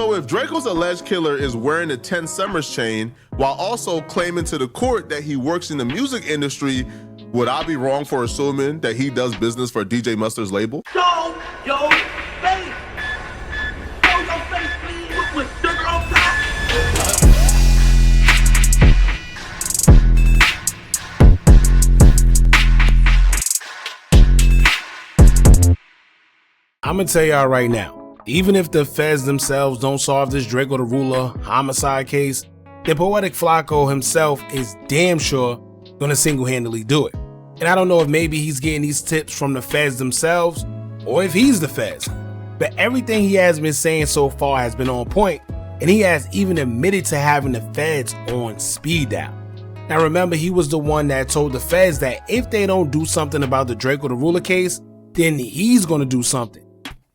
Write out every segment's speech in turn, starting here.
So if Draco's alleged killer is wearing a 10 Summers chain while also claiming to the court that he works in the music industry, would I be wrong for assuming that he does business for DJ Mustard's label? Show your face. Show your face, please, with sugar on top. I'm gonna tell y'all right now, even if the feds themselves don't solve this Draco the Ruler homicide case, the poetic Flacco himself is damn sure gonna single-handedly do it. And I don't know if maybe he's getting these tips from the feds themselves or if he's the feds, but everything he has been saying so far has been on point, and he has even admitted to having the feds on speed dial. Now remember, he was the one that told the feds that if they don't do something about the Draco the Ruler case, then he's gonna do something.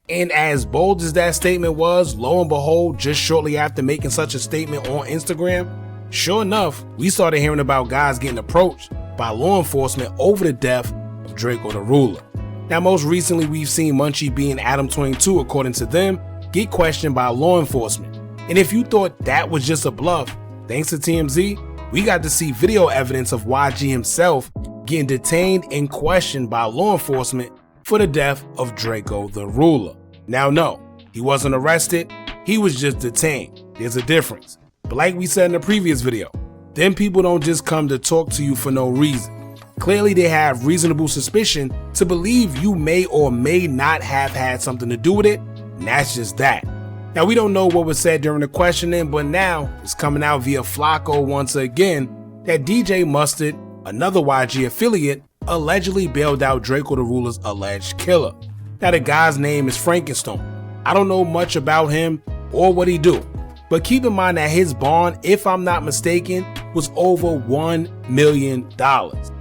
And as bold as that statement was, lo and behold, just shortly after making such a statement on Instagram, sure enough, we started hearing about guys getting approached by law enforcement over the death of Draco the Ruler. Now, most recently, we've seen Munchie B and Adam 22, according to them, get questioned by law enforcement. And if you thought that was just a bluff, thanks to TMZ, we got to see video evidence of YG himself getting detained and questioned by law enforcement for the death of Draco the Ruler. Now, no, he wasn't arrested, he was just detained. There's a difference. But like we said in the previous video, them people don't just come to talk to you for no reason. Clearly they have reasonable suspicion to believe you may or may not have had something to do with it, and that's just that. Now, we don't know what was said during the questioning, but now it's coming out via Flacco once again that DJ Mustard, another YG affiliate, allegedly bailed out Draco the Ruler's alleged killer. Now, the guy's name is Frankenstone. I don't know much about him or what he do, but keep in mind that his bond, if I'm not mistaken, was over $1 million,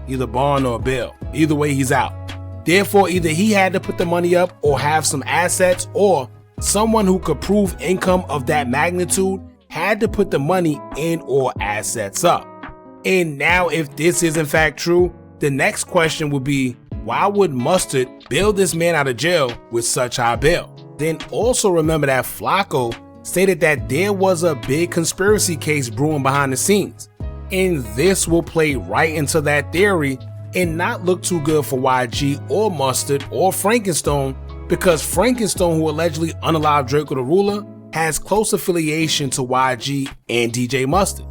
either bond or bail. Either way, he's out. Therefore, either he had to put the money up or have some assets, or someone who could prove income of that magnitude had to put the money in or assets up. And now, if this is in fact true, the next question would be, why would Mustard bail this man out of jail with such high bail? Then also remember that Flacco stated that there was a big conspiracy case brewing behind the scenes. And this will play right into that theory and not look too good for YG or Mustard or Frankenstone, because Frankenstone, who allegedly unalived Draco the Ruler, has close affiliation to YG and DJ Mustard.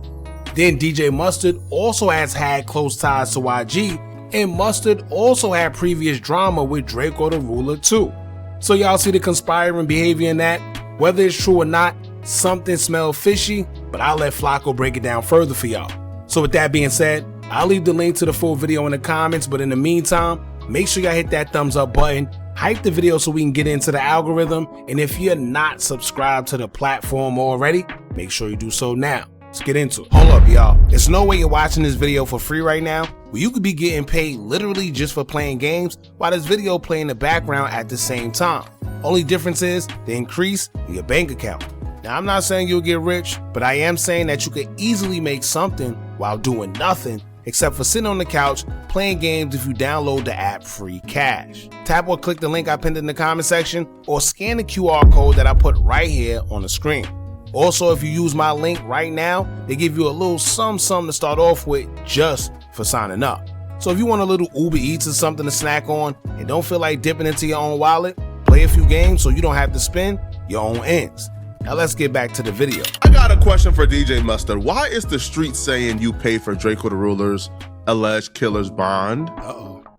Then DJ Mustard also has had close ties to YG, and Mustard also had previous drama with Draco the Ruler too. So y'all see the conspiring behavior in that? Whether it's true or not, something smells fishy, but I'll let Flacco break it down further for y'all. So with that being said, I'll leave the link to the full video in the comments, but in the meantime, make sure y'all hit that thumbs up button, hype the video so we can get into the algorithm, and if you're not subscribed to the platform already, make sure you do so now. Let's get into it. Hold up, y'all. There's no way you're watching this video for free right now, where you could be getting paid literally just for playing games while this video play in the background at the same time. Only difference is the increase in your bank account. Now, I'm not saying you'll get rich, but I am saying that you could easily make something while doing nothing except for sitting on the couch playing games if you download the app Free Cash. Tap or click the link I pinned in the comment section, or scan the QR code that I put right here on the screen. Also, if you use my link right now, they give you a little something to start off with just for signing up. So if you want a little Uber Eats or something to snack on and don't feel like dipping into your own wallet, play a few games so you don't have to spend your own ends. Now let's get back to the video. I got a question for DJ Mustard. Why is the street saying you pay for Draco the Ruler's alleged killer's bond?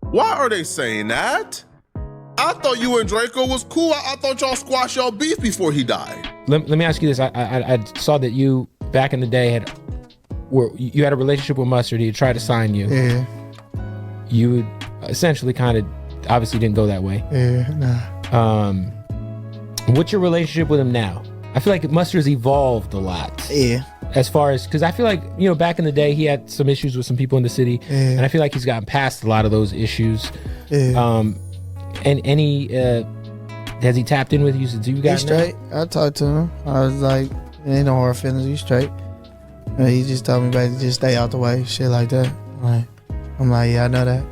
Why are they saying that? I thought you and Draco was cool. I thought y'all squashed y'all beef before he died. Let me ask you this. I saw that you, back in the day, you had a relationship with Mustard. He tried to sign you. Yeah. You essentially kind of obviously didn't go that way. Yeah, nah. What's your relationship with him now? I feel like Mustard's evolved a lot. Yeah. As far as, because I feel like, you know, back in the day, he had some issues with some people in the city. Yeah. And I feel like he's gotten past a lot of those issues. Yeah. And any, has he tapped in with you since you got He's straight. I talked to him. I was like, ain't no hard feelings. He's straight. And he just told me basically just stay out the way, shit like that. Like, I'm like, yeah, I know that.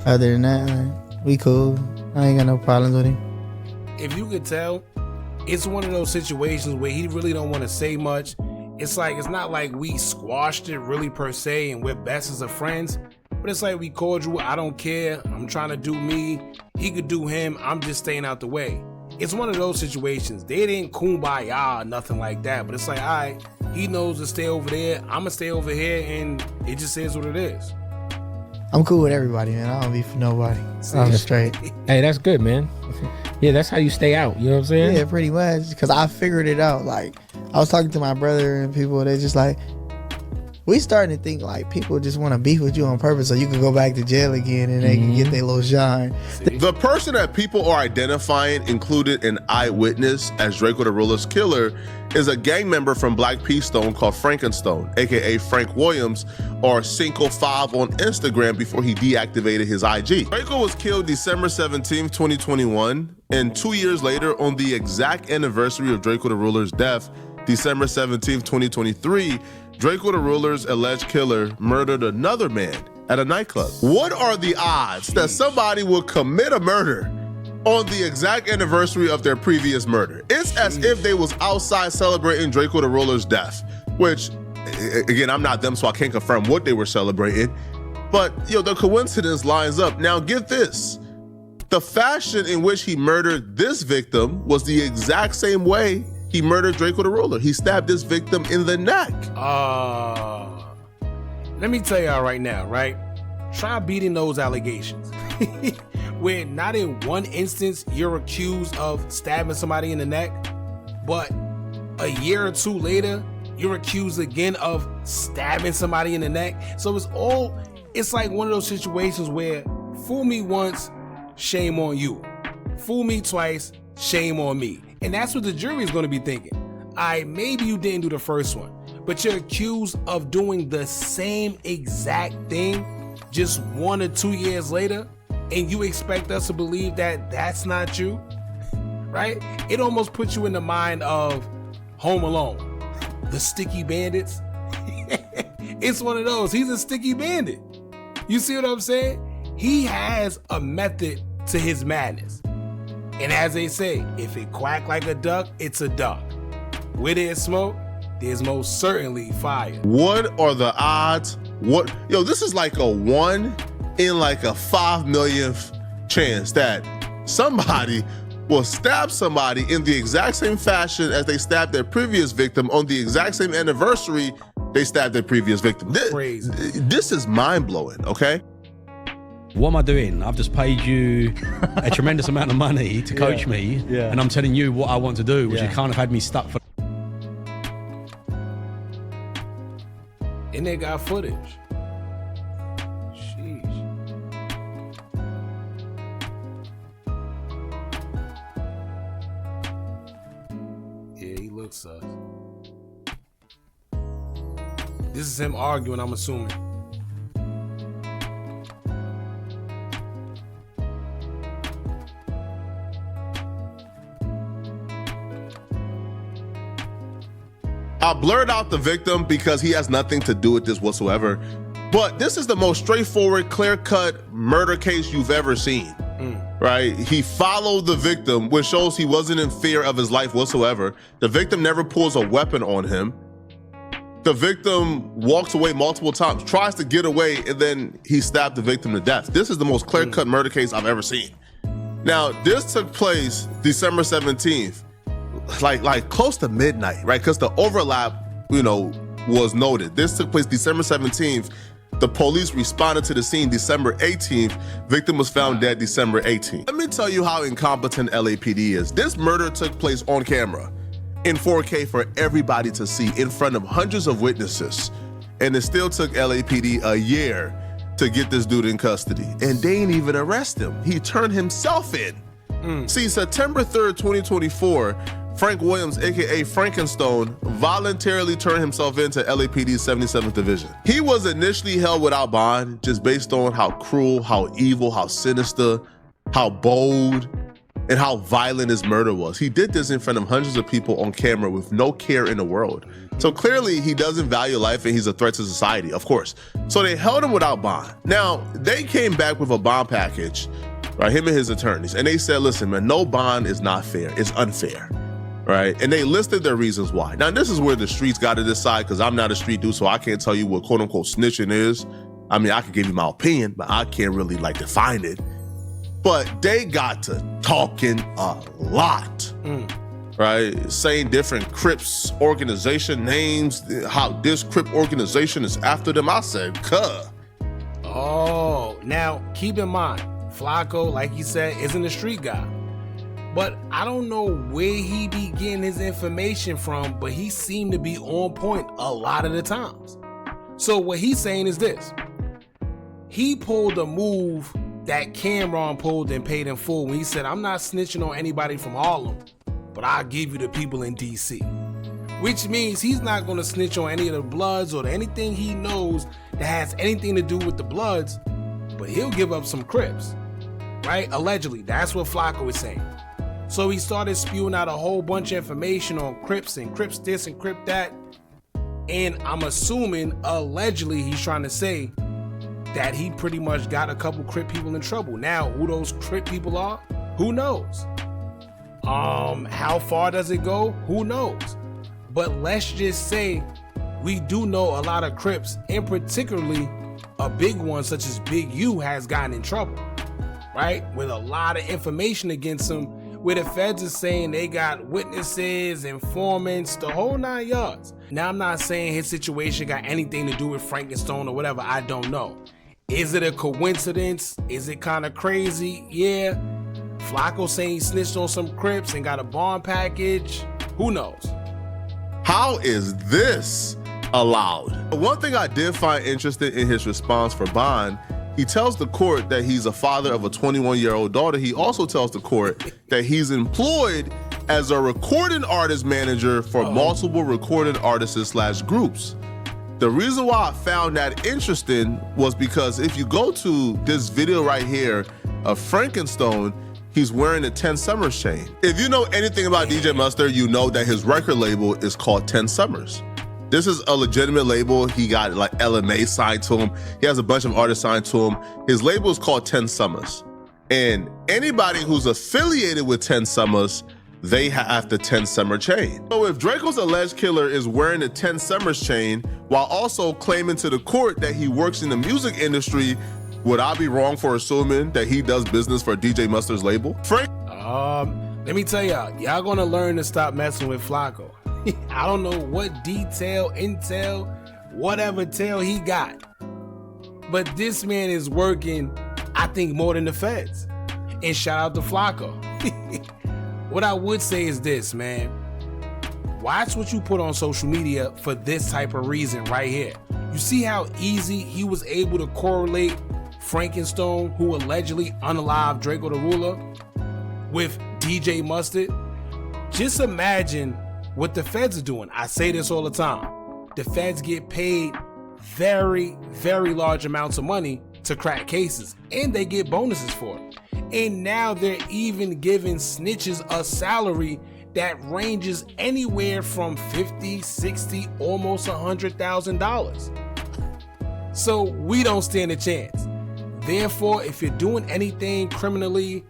Other than that, like, we cool. I ain't got no problems with him. If you could tell, it's one of those situations where he really don't want to say much. It's like, it's not like we squashed it really per se and we're best as of friends, but it's like we cordial. I don't care. I'm trying to do me. He could do him. I'm just staying out the way. It's one of those situations. They didn't kumbaya or nothing like that, but it's like, all right, he knows to stay over there. I'm gonna stay over here, and it just is what it is. I'm cool with everybody, man. I don't be for nobody. I'm straight. Hey, that's good, man. Yeah, that's how you stay out. You know what I'm saying? Yeah, pretty much. Because I figured it out. Like, I was talking to my brother and people, they just like, we starting to think like people just want to beef with you on purpose so you can go back to jail again and they can get their little shine. The person that people are identifying included an eyewitness as Draco the Ruler's killer is a gang member from Black Peace Stone called Frankenstone, aka Frank Williams, or Cinco5 on Instagram before he deactivated his IG. Draco was killed December 17th, 2021, and 2 years later, on the exact anniversary of Draco the Ruler's death, December 17th, 2023, Draco the Ruler's alleged killer murdered another man at a nightclub. What are the odds that somebody will commit a murder on the exact anniversary of their previous murder? It's as if they was outside celebrating Draco the Ruler's death, which, again, I'm not them, so I can't confirm what they were celebrating, but the coincidence lines up. Now get this, the fashion in which he murdered this victim was the exact same way he murdered Draco the Ruler. He stabbed this victim in the neck. Let me tell y'all right now, right? Try beating those allegations. Where not in one instance you're accused of stabbing somebody in the neck, but a year or two later, you're accused again of stabbing somebody in the neck. So it's like one of those situations where fool me once, shame on you. Fool me twice, shame on me. And that's what the jury is going to be thinking. Maybe you didn't do the first one, but you're accused of doing the same exact thing just 1 or 2 years later, and you expect us to believe that that's not you, right? It almost puts you in the mind of Home Alone, the sticky bandits. It's one of those. He's a sticky bandit. You see what I'm saying? He has a method to his madness. And as they say, if it quack like a duck, it's a duck. Where there's smoke, there's most certainly fire. What are the odds? This is like a 1 in like a 5 millionth chance that somebody will stab somebody in the exact same fashion as they stabbed their previous victim on the exact same anniversary they stabbed their previous victim. Crazy. This is mind-blowing, okay? What am I doing? I've just paid you a tremendous amount of money to coach me, and I'm telling you what I want to do, which you can't have had me stuck for. And they got footage. Sheesh. Yeah, he looks sus. This is him arguing, I'm assuming. I blurred out the victim because he has nothing to do with this whatsoever. But this is the most straightforward, clear-cut murder case you've ever seen, right? He followed the victim, which shows he wasn't in fear of his life whatsoever. The victim never pulls a weapon on him. The victim walks away multiple times, tries to get away, and then he stabbed the victim to death. This is the most clear-cut murder case I've ever seen. Now, this took place December 17th. Like close to midnight, right? Because the overlap, was noted. This took place December 17th. The police responded to the scene December 18th. Victim was found dead December 18th. Let me tell you how incompetent LAPD is. This murder took place on camera in 4K for everybody to see in front of hundreds of witnesses. And it still took LAPD a year to get this dude in custody. And they didn't even arrest him. He turned himself in. See, September 3rd, 2024, Frank Williams, aka Frankenstone, voluntarily turned himself into LAPD's 77th Division. He was initially held without bond, just based on how cruel, how evil, how sinister, how bold, and how violent his murder was. He did this in front of hundreds of people on camera with no care in the world. So clearly he doesn't value life and he's a threat to society, of course. So they held him without bond. Now, they came back with a bond package, right, him and his attorneys, and they said, listen, man, no bond is not fair, it's unfair. right? And they listed their reasons why. Now, this is where the streets got to decide, because I'm not a street dude, so I can't tell you what quote unquote snitching is. I mean, I could give you my opinion, but I can't really like define it. But they got to talking a lot, right? Saying different Crips organization names, how this Crip organization is after them. I said, cuh. Oh, now keep in mind, Flacco, like he said, isn't a street guy. But I don't know where he be getting his information from, but he seemed to be on point a lot of the times. So what he's saying is this. He pulled a move that Cameron pulled and paid in full when he said, I'm not snitching on anybody from Harlem, but I'll give you the people in DC. Which means he's not going to snitch on any of the Bloods or anything he knows that has anything to do with the Bloods, but he'll give up some Crips, right? Allegedly, that's what Flacco is saying. So he started spewing out a whole bunch of information on Crips and Crips this and Crip that. And I'm assuming, allegedly, he's trying to say that he pretty much got a couple Crip people in trouble. Now, who those Crip people are, who knows? How far does it go? Who knows? But let's just say we do know a lot of Crips, and particularly a big one such as Big U has gotten in trouble, right? With a lot of information against him, where the feds are saying they got witnesses, informants, the whole 9 yards. Now, I'm not saying his situation got anything to do with Frankenstone or whatever. I don't know. Is it a coincidence? Is it kind of crazy? Yeah. Flacco saying he snitched on some Crips and got a bond package. Who knows? How is this allowed? One thing I did find interesting in his response for bond, he tells the court that he's a father of a 21-year-old daughter. He also tells the court that he's employed as a recording artist manager for multiple recording artists / groups. The reason why I found that interesting was because if you go to this video right here of Frankenstone, he's wearing a 10 Summers chain. If you know anything about DJ Mustard, you know that his record label is called 10 Summers. This is a legitimate label. He got like LMA signed to him. He has a bunch of artists signed to him. His label is called 10 Summers. And anybody who's affiliated with 10 Summers, they have the 10 Summer chain. So if Draco's alleged killer is wearing a 10 Summers chain while also claiming to the court that he works in the music industry, would I be wrong for assuming that he does business for DJ Mustard's label? Let me tell y'all gonna learn to stop messing with Flacco. I don't know what detail, intel, whatever tell he got, but this man is working, I think, more than the feds. And shout out to Flacco. What I would say is this, man. Watch what you put on social media for this type of reason right here. You see how easy he was able to correlate Frankenstone, who allegedly unalived Draco the Ruler, with DJ Mustard? Just imagine what the feds are doing. I say this all the time. The feds get paid very, very large amounts of money to crack cases, and they get bonuses for it. And now they're even giving snitches a salary that ranges anywhere from $50, $60, almost $100,000. So we don't stand a chance. Therefore, if you're doing anything criminally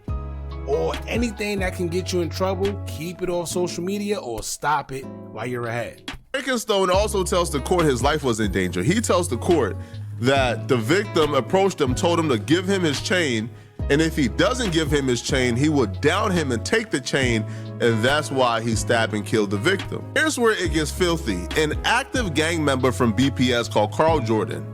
or anything that can get you in trouble, keep it off social media or stop it while you're ahead. Frankenstone also tells the court his life was in danger. He tells the court that the victim approached him, told him to give him his chain, and if he doesn't give him his chain, he would down him and take the chain, and that's why he stabbed and killed the victim. Here's where it gets filthy. An active gang member from BPS called Carl Jordan,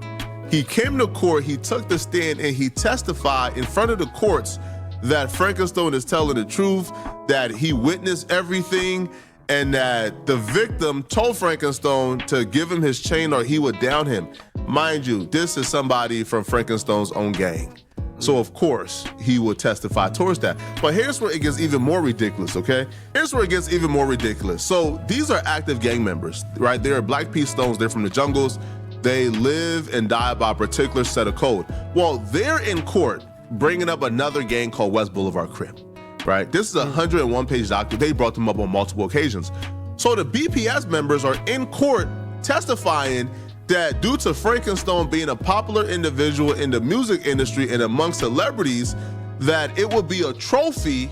he came to court, he took the stand, and he testified in front of the courts that Frankenstone is telling the truth, that he witnessed everything, and that the victim told Frankenstone to give him his chain or he would down him. Mind you, this is somebody from Frankenstone's own gang. So of course, he would testify towards that. But here's where it gets even more ridiculous, okay? Here's where it gets even more ridiculous. So these are active gang members, right? They're Black Peace Stones, they're from the jungles. They live and die by a particular set of code. Well, they're in court bringing up another gang called West Boulevard Crip, right? This is a 101-page document. They brought them up on multiple occasions. So the BPS members are in court testifying that due to Frankenstone being a popular individual in the music industry and among celebrities, that it would be a trophy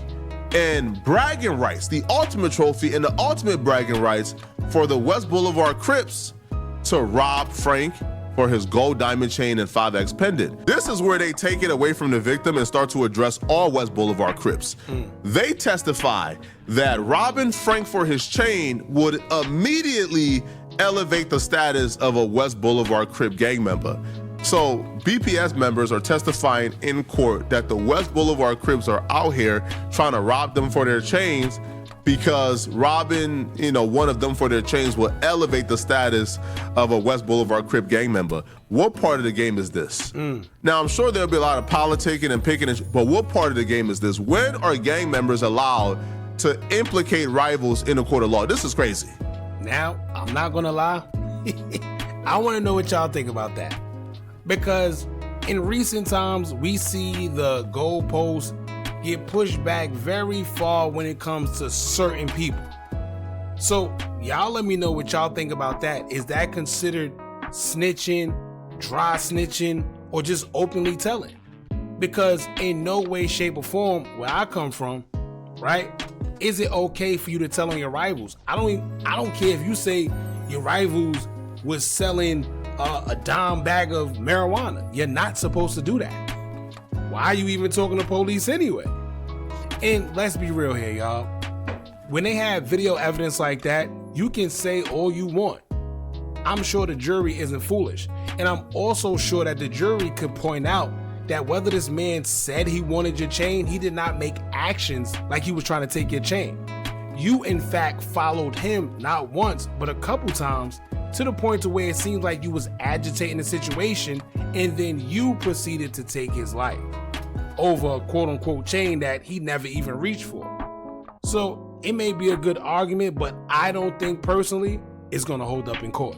and bragging rights, the ultimate trophy and the ultimate bragging rights for the West Boulevard Crips to rob Frank for his gold diamond chain and 5X pendant. This is where they take it away from the victim and start to address all West Boulevard Crips. They testify that robbing Frank for his chain would immediately elevate the status of a West Boulevard Crip gang member. So BPS members are testifying in court that the West Boulevard Crips are out here trying to rob them for their chains because robbing, one of them for their chains will elevate the status of a West Boulevard Crip gang member. What part of the game is this? Now, I'm sure there'll be a lot of politicking and picking, but what part of the game is this? When are gang members allowed to implicate rivals in a court of law? This is crazy. Now, I'm not gonna lie. I want to know what y'all think about that. Because in recent times, we see the goalposts get pushed back very far when it comes to certain people. So y'all let me know what y'all think about that. Is that considered snitching, dry snitching, or just openly telling? Because in no way, shape, or form, where I come from, right, is it okay for you to tell on your rivals? I don't care if you say your rivals was selling a dime bag of marijuana. You're not supposed to do that. Why are you even talking to police anyway? And let's be real here, y'all. When they have video evidence like that, you can say all you want. I'm sure the jury isn't foolish. And I'm also sure that the jury could point out that whether this man said he wanted your chain, he did not make actions like he was trying to take your chain. You, in fact, followed him not once, but a couple times, to the point to where it seems like you was agitating the situation, and then you proceeded to take his life over a quote-unquote chain that he never even reached for. So it may be a good argument, but I don't think personally it's gonna hold up in court.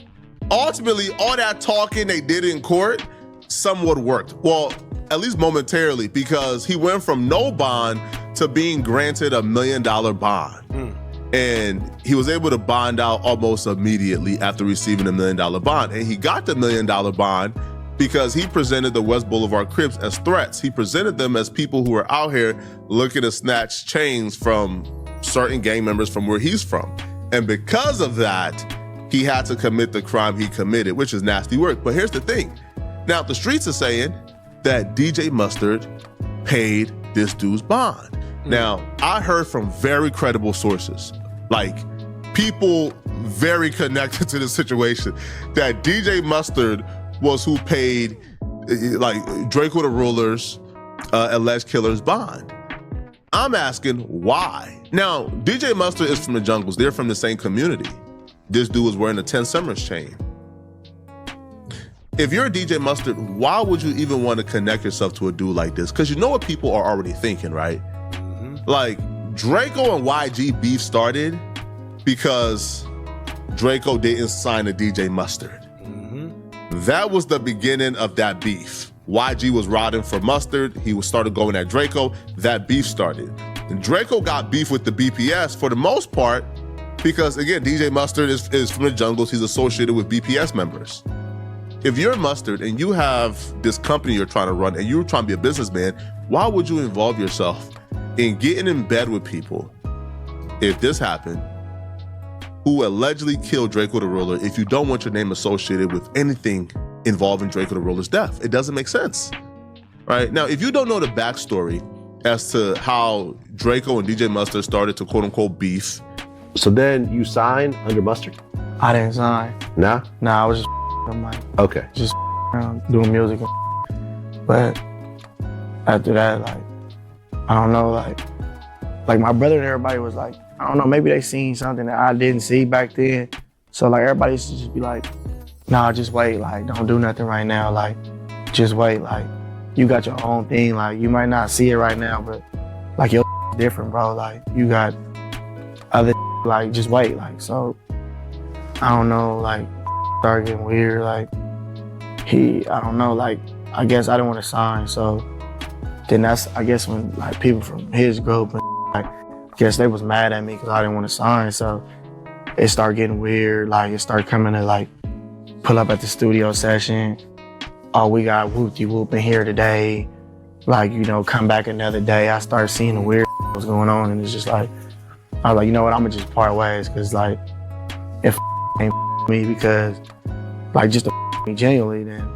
Ultimately, all that talking they did in court somewhat worked. Well, at least momentarily, because he went from no bond to being granted $1 million bond. And he was able to bond out almost immediately after receiving $1 million bond. And he got the $1 million bond because he presented the West Boulevard Crips as threats. He presented them as people who were out here looking to snatch chains from certain gang members from where he's from. And because of that, he had to commit the crime he committed, which is nasty work. But here's the thing. Now, the streets are saying that DJ Mustard paid this dude's bond. Now, I heard from very credible sources, like people very connected to the situation, that DJ Mustard was who paid like Draco the Ruler's alleged killer's bond. I'm asking why. Now, DJ Mustard is from the jungles. They're from the same community. This dude was wearing a 10 Summers chain. If you're a DJ Mustard, why would you even want to connect yourself to a dude like this? Because you know what people are already thinking, right? Like, Draco and YG beef started because Draco didn't sign a DJ Mustard. That was the beginning of that beef. YG was riding for Mustard. He started going at Draco. That beef started. And Draco got beef with the BPS for the most part because, again, DJ Mustard is from the jungles. He's associated with BPS members. If you're Mustard and you have this company you're trying to run and you're trying to be a businessman, why would you involve yourself in getting in bed with people, if this happened, who allegedly killed Draco the Ruler if you don't want your name associated with anything involving Draco the Ruler's death? It doesn't make sense, right? Now, if you don't know the backstory as to how Draco and DJ Mustard started to quote unquote beef. So then you signed under Mustard? I didn't sign. Nah? Nah, I was just I'm like, okay, just around doing music. But after that, like, I don't know, like my brother and everybody was like, I don't know, maybe they seen something that I didn't see back then. So like everybody used to just be like, nah, just wait, like don't do nothing right now, like just wait, like you got your own thing, like you might not see it right now, but like your different, bro, like you got other like just wait, like so I don't know, like started getting weird, like I don't know, like I guess I didn't want to sign, so then that's I guess when like people from his group and like I guess they was mad at me because I didn't want to sign, so it started getting weird, like it started coming to like pull up at the studio session, oh we got whoop-de-whoop in here today, like you know come back another day. I started seeing the weird was going on, and it's just like, I was like, you know what, I'm gonna just part ways, because like, if ain't me, because like just to me genuinely, then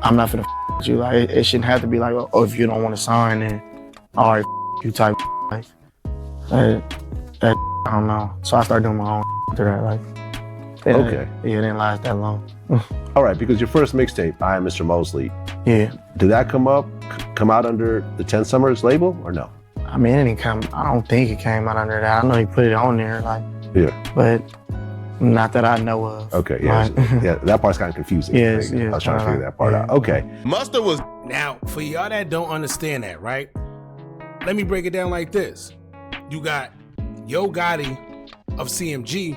I'm not finna with you. Like, it shouldn't have to be like, oh, if you don't want to sign, then all right, you type like that. I don't know. So I started doing my own after that. Like, Okay. It didn't last that long. All right, because your first mixtape, I Am Mr. Mosley, Yeah. did that come out under the 10 Summers label or no? I mean, it didn't come. I don't think it came out under that. I know he put it on there, like, Yeah. but not that I know of. Okay, yeah. Like, Yeah, that part's kind of confusing. Yes, I yes, was trying to figure that part out. Okay. Mustard was Now, for y'all that don't understand that, right? Let me break it down like this. You got Yo Gotti of CMG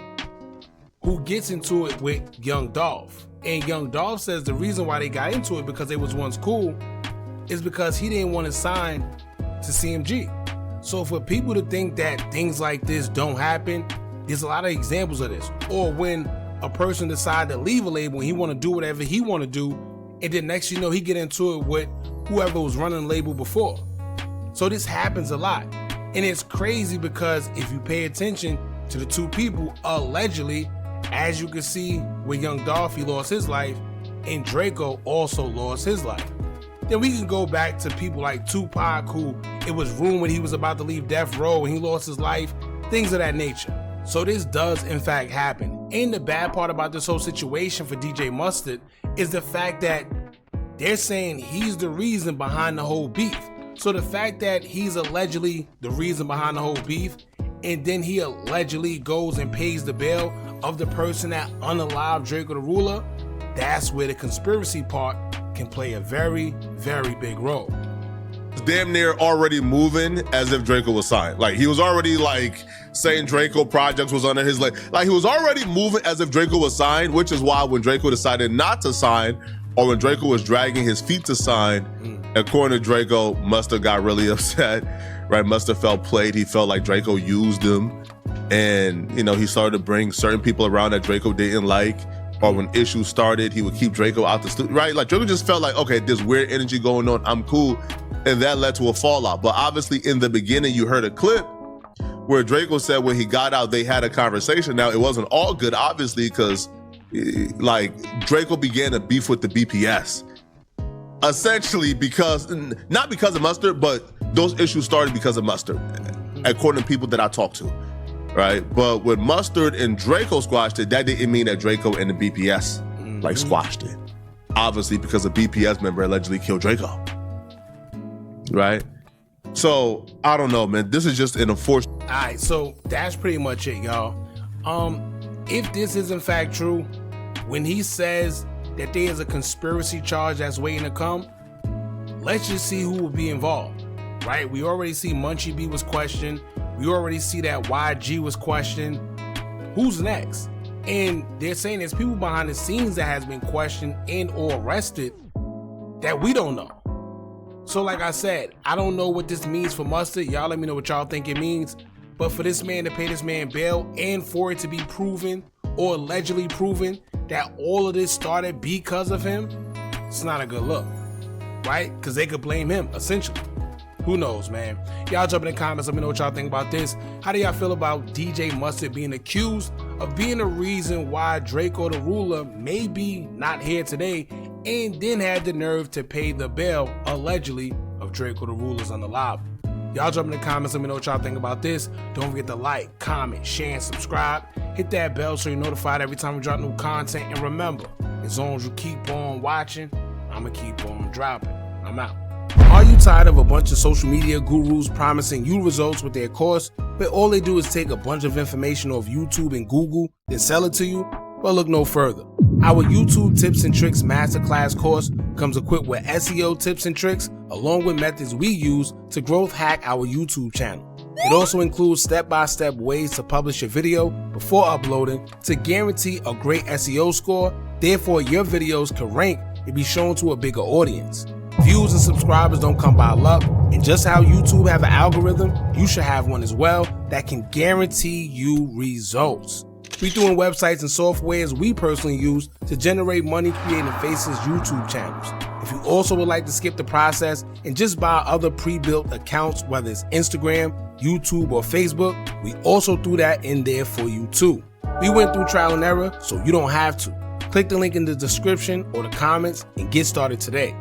who gets into it with Young Dolph. And Young Dolph says the reason why they got into it because they was once cool is because he didn't want to sign to CMG. So for people to think that things like this don't happen, there's a lot of examples of this. Or when a person decide to leave a label and he want to do whatever he want to do, and then next you know he get into it with whoever was running the label before. So this happens a lot. And it's crazy because if you pay attention to the two people, allegedly, as you can see with Young Dolph, he lost his life, and Draco also lost his life. Then we can go back to people like Tupac, who it was rumored he was about to leave Death Row and he lost his life, things of that nature. So this does in fact happen. And the bad part about this whole situation for DJ Mustard is the fact that they're saying he's the reason behind the whole beef. So the fact that he's allegedly the reason behind the whole beef, and then he allegedly goes and pays the bail of the person that unalived Draco the Ruler, that's where the conspiracy part can play a very, very big role. damn near already moving as if Draco was signed. Like, he was already like saying Draco projects was under his leg. Like, he was already moving as if Draco was signed, which is why when Draco decided not to sign, or when Draco was dragging his feet to sign, according to Draco, Mustard got really upset, right? Mustard felt played. He felt like Draco used him. And, you know, he started to bring certain people around that Draco didn't like. Or when issues started, he would keep Draco out the studio, right? Like, Draco just felt like, okay, there's weird energy going on, I'm cool. And that led to a fallout. But obviously in the beginning, you heard a clip where Draco said when he got out, they had a conversation. Now, it wasn't all good, obviously, because like Draco began a beef with the BPS. Essentially because, not because of Mustard, but those issues started because of Mustard, according to people that I talked to, right? But when Mustard and Draco squashed it, that didn't mean that Draco and the BPS like squashed it. Obviously because a BPS member allegedly killed Draco, right? So I don't know, man. This is just an unfortunate. All right, so that's pretty much it, y'all. If this is in fact true, when he says that there is a conspiracy charge that's waiting to come, let's just see who will be involved, right? We already see Munchie B was questioned. We already see that YG was questioned. Who's next? And they're saying there's people behind the scenes that has been questioned and or arrested that we don't know. So like I said, I don't know what this means for Mustard. Y'all let me know what y'all think it means. But for this man to pay this man bail and for it to be proven or allegedly proven that all of this started because of him, it's not a good look, right? Because they could blame him, essentially. Who knows, man? Y'all jump in the comments, let me know what y'all think about this. How do y'all feel about DJ Mustard being accused of being the reason why Draco the Ruler may be not here today and then had the nerve to pay the bail, allegedly, of Draco the Ruler's unalive? Y'all jump in the comments, let me know what y'all think about this. Don't forget to like, comment, share, and subscribe. Hit that bell so you're notified every time we drop new content. And remember, as long as you keep on watching, I'ma keep on dropping. I'm out. Are you tired of a bunch of social media gurus promising you results with their course, but all they do is take a bunch of information off YouTube and Google, then sell it to you? Well, look no further. Our YouTube Tips and Tricks Masterclass course comes equipped with SEO tips and tricks, along with methods we use to growth hack our YouTube channel. It also includes step-by-step ways to publish a video before uploading to guarantee a great SEO score, therefore your videos can rank and be shown to a bigger audience. Views and subscribers don't come by luck, and just how YouTube have an algorithm, you should have one as well that can guarantee you results. We doing websites and softwares we personally use to generate money creating Faces YouTube channels. If you also would like to skip the process and just buy other pre-built accounts, whether it's Instagram, YouTube, or Facebook, we also threw that in there for you too. We went through trial and error, so you don't have to. Click the link in the description or the comments and get started today.